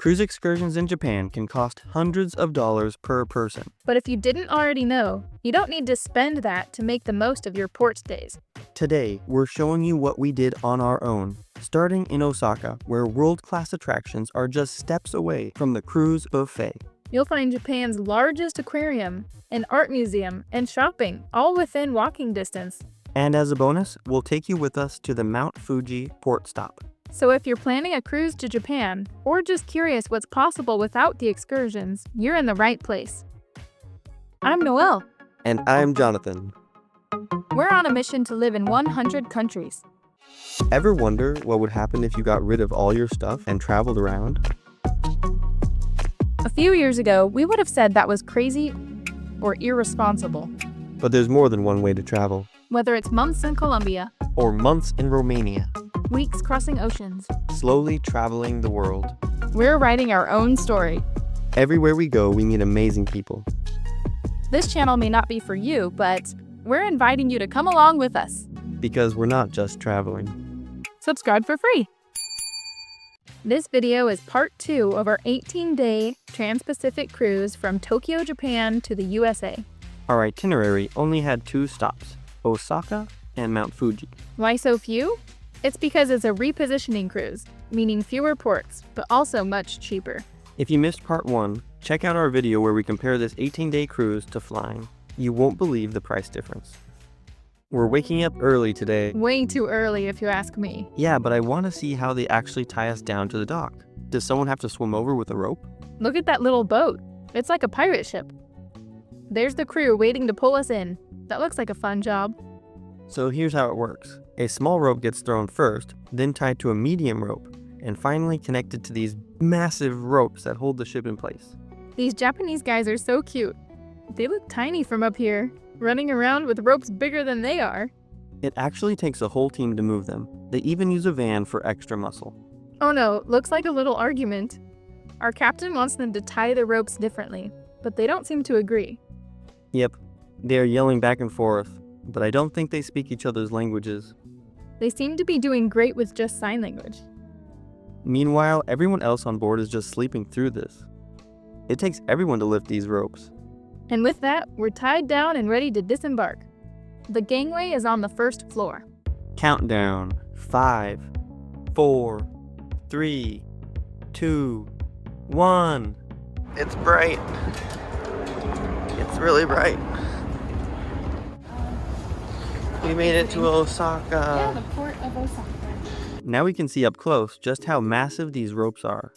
Cruise excursions in Japan can cost hundreds of dollars per person. But if you didn't already know, you don't need to spend that to make the most of your port stays. Today, we're showing you what we did on our own, starting in Osaka, where world-class attractions are just steps away from the cruise buffet. You'll find Japan's largest aquarium, an art museum, and shopping, all within walking distance. And as a bonus, we'll take you with us to the Mount Fuji port stop. So if you're planning a cruise to Japan, or just curious what's possible without the excursions, you're in the right place. I'm Noelle. And I'm Jonathan. We're on a mission to live in 100 countries. Ever wonder what would happen if you got rid of all your stuff and traveled around? A few years ago, we would have said that was crazy or irresponsible. But there's more than one way to travel. Whether it's months in Colombia, or months in Romania, weeks crossing oceans, slowly traveling the world. We're writing our own story. Everywhere we go, we meet amazing people. This channel may not be for you, but we're inviting you to come along with us. Because we're not just traveling. Subscribe for free. This video is part 2 of our 18-day Trans-Pacific cruise from Tokyo, Japan to the USA. Our itinerary only had 2 stops, Osaka and Mount Fuji. Why so few? It's because it's a repositioning cruise, meaning fewer ports, but also much cheaper. If you missed part 1, check out our video where we compare this 18-day cruise to flying. You won't believe the price difference. We're waking up early today. Way too early if you ask me. Yeah, but I want to see how they actually tie us down to the dock. Does someone have to swim over with a rope? Look at that little boat. It's like a pirate ship. There's the crew waiting to pull us in. That looks like a fun job. So here's how it works. A small rope gets thrown first, then tied to a medium rope, and finally connected to these massive ropes that hold the ship in place. These Japanese guys are so cute. They look tiny from up here, running around with ropes bigger than they are. It actually takes a whole team to move them. They even use a van for extra muscle. Oh no, looks like a little argument. Our captain wants them to tie the ropes differently, but they don't seem to agree. Yep, they are yelling back and forth, but I don't think they speak each other's languages. They seem to be doing great with just sign language. Meanwhile, everyone else on board is just sleeping through this. It takes everyone to lift these ropes. And with that, we're tied down and ready to disembark. The gangway is on the first floor. Countdown. 5, 4, 3, 2, 1. It's bright. It's really bright. We made it to Osaka. Yeah, the port of Osaka. Now we can see up close just how massive these ropes are.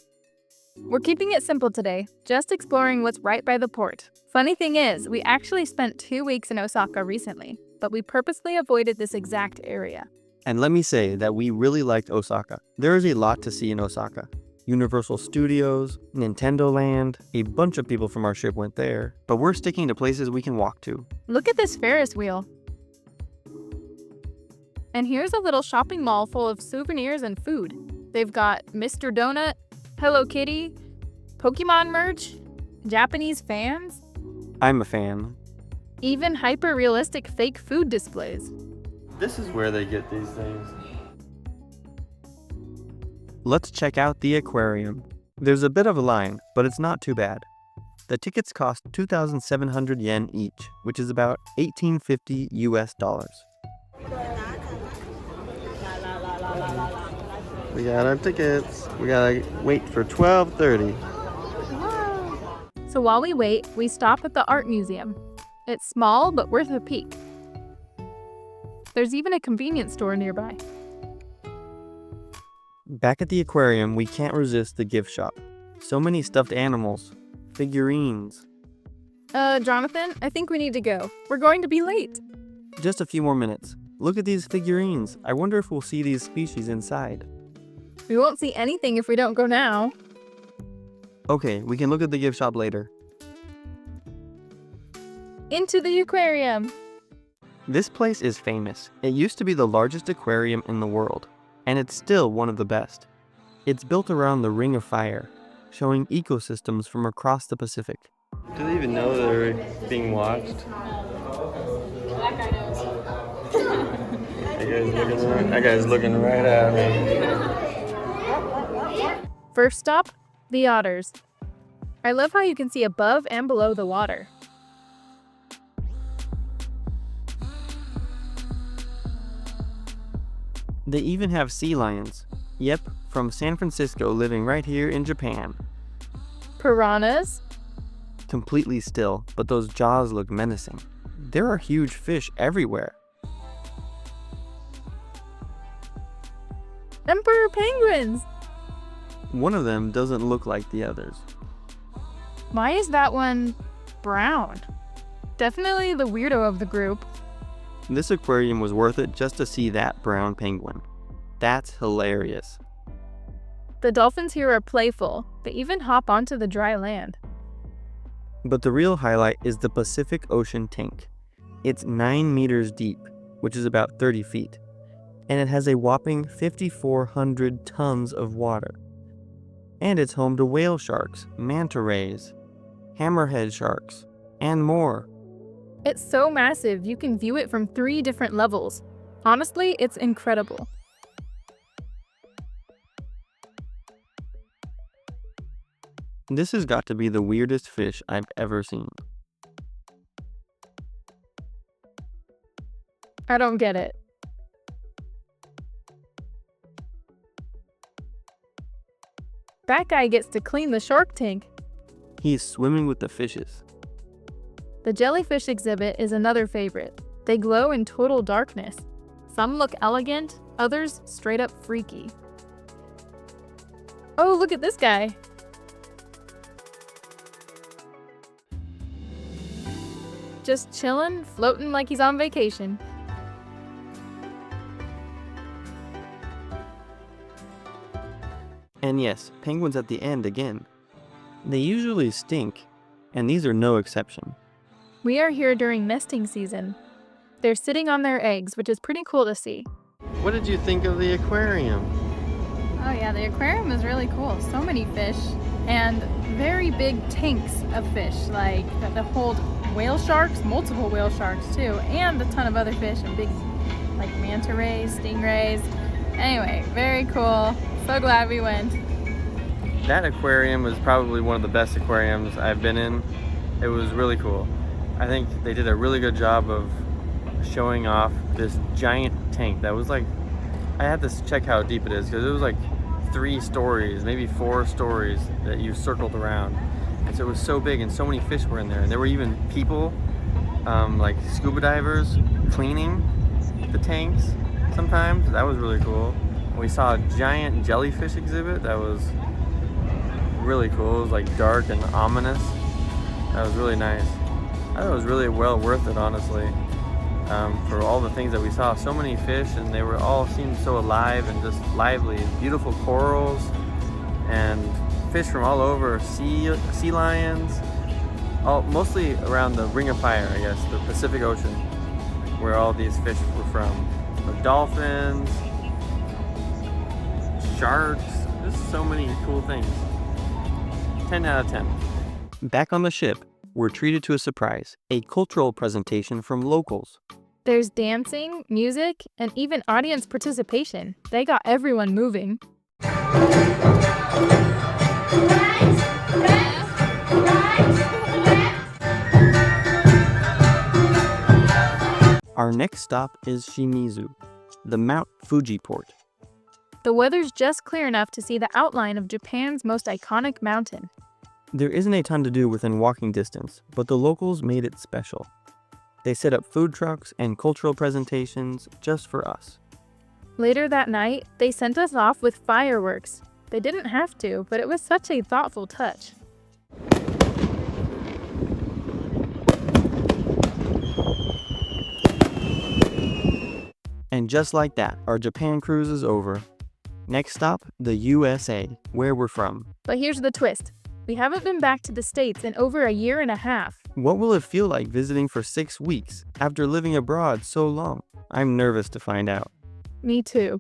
We're keeping it simple today, just exploring what's right by the port. Funny thing is, we actually spent 2 weeks in Osaka recently, but we purposely avoided this exact area. And let me say that we really liked Osaka. There is a lot to see in Osaka. Universal Studios, Nintendo Land, a bunch of people from our ship went there, but we're sticking to places we can walk to. Look at this Ferris wheel. And here's a little shopping mall full of souvenirs and food. They've got Mr. Donut, Hello Kitty, Pokemon merch, Japanese fans, I'm a fan. even hyper-realistic fake food displays. This is where they get these things. Let's check out the aquarium. There's a bit of a line, but it's not too bad. The tickets cost 2,700 yen each, which is about $18.50 US. We got our tickets. We gotta wait for 12:30. So while we wait, we stop at the art museum. It's small, but worth a peek. There's even a convenience store nearby. Back at the aquarium, we can't resist the gift shop. So many stuffed animals, figurines. Jonathan, I think we need to go. We're going to be late. Just a few more minutes. Look at these figurines. I wonder if we'll see these species inside. We won't see anything if we don't go now. Okay, we can look at the gift shop later. Into the aquarium. This place is famous. It used to be the largest aquarium in the world, and it's still one of the best. It's built around the Ring of Fire, showing ecosystems from across the Pacific. Do they even know they're being watched? That guy's looking right at me. First stop, The otters. I love how you can see above and below the water. They even have sea lions. Yep, from San Francisco living right here in Japan. Piranhas. Completely still, but those jaws look menacing. There are huge fish everywhere. Emperor penguins. One of them doesn't look like the others. Why is that one brown? Definitely the weirdo of the group. This aquarium was worth it just to see that brown penguin. That's hilarious. The dolphins here are playful. They even hop onto the dry land. But the real highlight is the Pacific Ocean tank. It's 9 meters deep, which is about 30 feet, and it has a whopping 5,400 tons of water. And it's home to whale sharks, manta rays, hammerhead sharks, and more. It's so massive, you can view it from 3 different levels. Honestly, it's incredible. This has got to be the weirdest fish I've ever seen. I don't get it. That guy gets to clean the shark tank. He's swimming with the fishes. The jellyfish exhibit is another favorite. They glow in total darkness. Some look elegant, others straight up freaky. Oh, look at this guy. Just chillin', floating like he's on vacation. And yes, penguins at the end again. They usually stink, and these are no exception. We are here during nesting season. They're sitting on their eggs, which is pretty cool to see. What did you think of the aquarium? Oh yeah, the aquarium is really cool. So many fish and very big tanks of fish, like that hold whale sharks, multiple whale sharks too, and a ton of other fish and big like manta rays, stingrays. Anyway, very cool. So glad we went. That aquarium was probably one of the best aquariums I've been in. It was really cool. I think they did a really good job of showing off this giant tank that was like, I had to check how deep it is because it was like 3 stories, maybe 4 stories that you circled around. And so it was so big and so many fish were in there. And there were even people, like scuba divers, cleaning the tanks sometimes. That was really cool. We saw a giant jellyfish exhibit that was really cool. It was like dark and ominous. That was really nice. I thought it was really well worth it, honestly, for all the things that we saw. So many fish, and they were all seemed so alive and just lively. Beautiful corals and fish from all over. Sea lions, mostly around the Ring of Fire, I guess, the Pacific Ocean, where all these fish were from. The dolphins, sharks, just so many cool things. 10 out of 10. Back on the ship, we're treated to a surprise, a cultural presentation from locals. There's dancing, music, and even audience participation. They got everyone moving. Our next stop is Shimizu, the Mount Fuji port. The weather's just clear enough to see the outline of Japan's most iconic mountain. There isn't a ton to do within walking distance, but the locals made it special. They set up food trucks and cultural presentations just for us. Later that night, they sent us off with fireworks. They didn't have to, but it was such a thoughtful touch. And just like that, our Japan cruise is over. Next stop, the USA, where we're from. But here's the twist. We haven't been back to the States in over a year and a half. What will it feel like visiting for 6 weeks after living abroad so long? I'm nervous to find out. Me too.